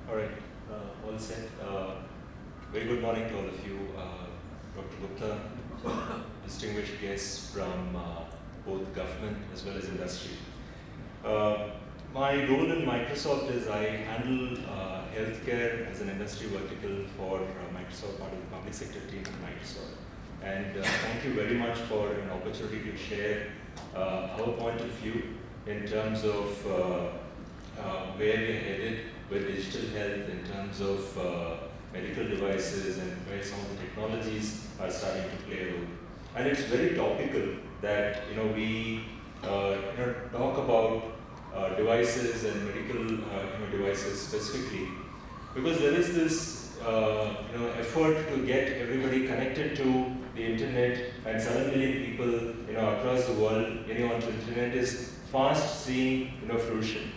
All right, all set. Very good morning to all of you. Dr. Gupta, distinguished guests from both government as well as industry. My role in Microsoft is I handle healthcare as an industry vertical for Microsoft, part of the public sector team at Microsoft. And thank you very much for an opportunity to share our point of view in terms of where we are headed with digital health, in terms of medical devices, and where some of the technologies are starting to play a role. And it's very topical that we talk about devices and medical devices specifically, because there is this effort to get everybody connected to the internet, and 7 million people across the world getting onto the internet is fast seeing fruition.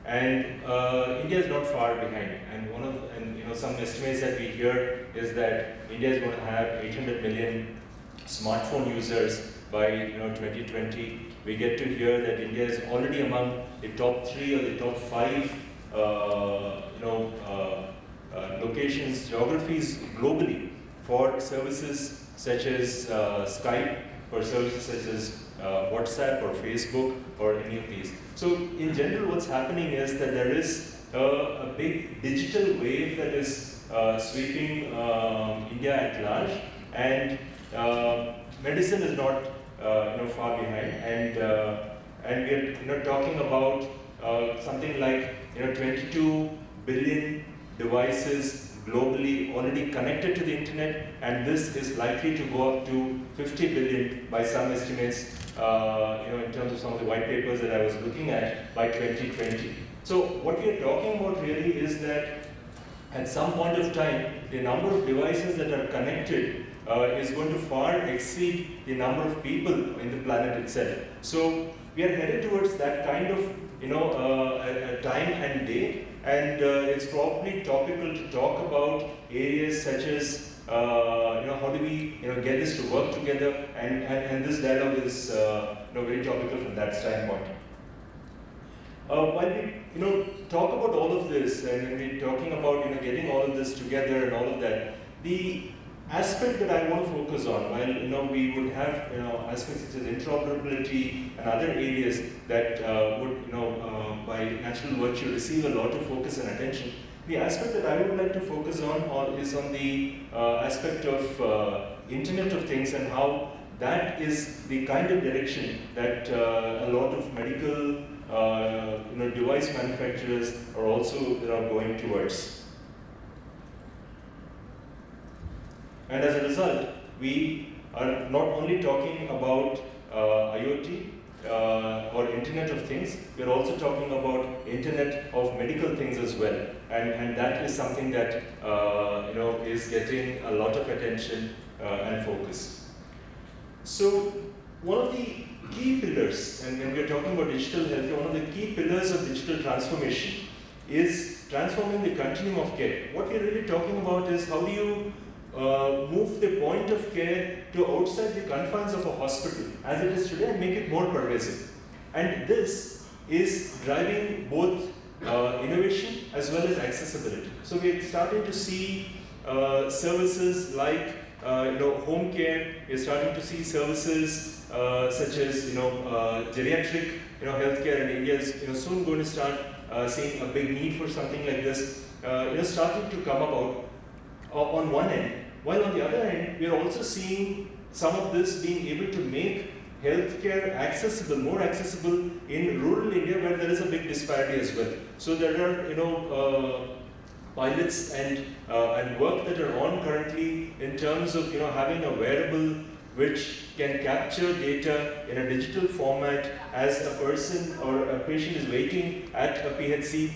And India is not far behind. And some estimates that we hear is that India is going to have 800 million smartphone users by 2020. We get to hear that India is already among the top 3 or the top 5 locations, geographies globally for services such as Skype, for services such as WhatsApp or Facebook or any of these. So in general, what's happening is that there is a big digital wave that is sweeping India at large, and medicine is not far behind. And we're talking about something like 22 billion devices globally already connected to the internet, and this is likely to go up to 50 billion by some estimates, in terms of some of the white papers that I was looking at, by 2020. So what we are talking about really is that at some point of time, the number of devices that are connected is going to far exceed the number of people in the planet itself. So we are headed towards that kind of time and day, and it's probably topical to talk about areas such as how do we get this to work together, and this dialogue is very topical from that standpoint. While we talk about all of this, and we're talking about getting all of this together and all of that, the aspect that I want to focus on, while we would have aspects such as interoperability and other areas that would by natural virtue receive a lot of focus and attention, the aspect that I would like to focus on is on the aspect of Internet of Things, and how that is the kind of direction that a lot of medical device manufacturers are also going towards. And as a result, we are not only talking about IoT or Internet of Things, we are also talking about Internet of Medical Things as well. And that is something that is getting a lot of attention and focus. So one of the key pillars, and when we are talking about digital healthcare, one of the key pillars of digital transformation is transforming the continuum of care. What we are really talking about is how do you move the point of care to outside the confines of a hospital as it is today and make it more pervasive. And this is driving both innovation as well as accessibility. So we're starting to see services like home care. We're starting to see services such as geriatric healthcare, and India is soon going to start seeing a big need for something like this starting to come about on one end. While on the other end, we are also seeing some of this being able to make healthcare accessible, more accessible in rural India, where there is a big disparity as well. So there are pilots and work that are on currently in terms of having a wearable which can capture data in a digital format as a person or a patient is waiting at a PHC,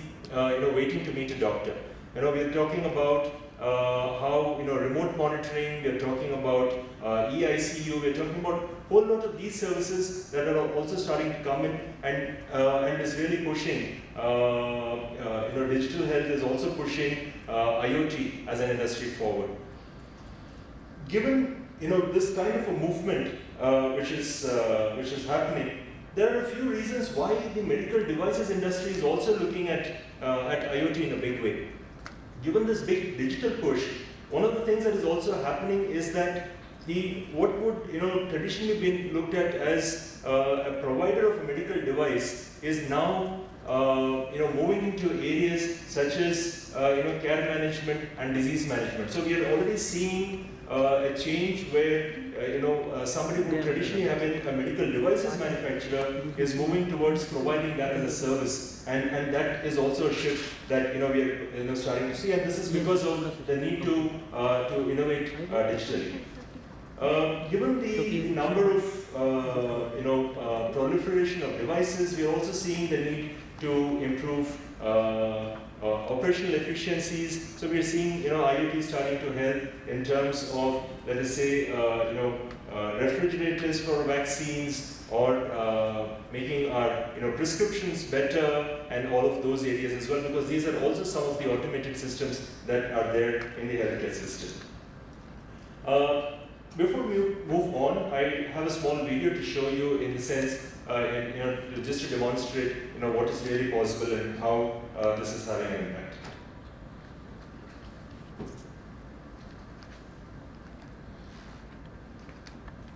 waiting to meet a doctor. We are talking about how remote monitoring. We are talking about eICU. We are talking about a whole lot of these services that are also starting to come in, and is really pushing. Digital health is also pushing IoT as an industry forward. Given this kind of a movement which is happening, there are a few reasons why the medical devices industry is also looking at IoT in a big way. given this big digital push, one of the things that is also happening is that what would traditionally been looked at as a provider of a medical device is now moving into areas such as care management and disease management. So we are already seeing a change where somebody who traditionally have been a medical devices manufacturer is moving towards providing that as a service, and that is also a shift that we are starting to see, and this is because of the need to innovate digitally. Given the number of proliferation of devices, we are also seeing the need to improve operational efficiencies. So we are seeing IoT starting to help in terms of, let us say, refrigerators for vaccines, or making our prescriptions better, and all of those areas as well, because these are also some of the automated systems that are there in the healthcare system. Before we move on, I have a small video to show you, in the sense, just to demonstrate what is really possible and how this is having an impact.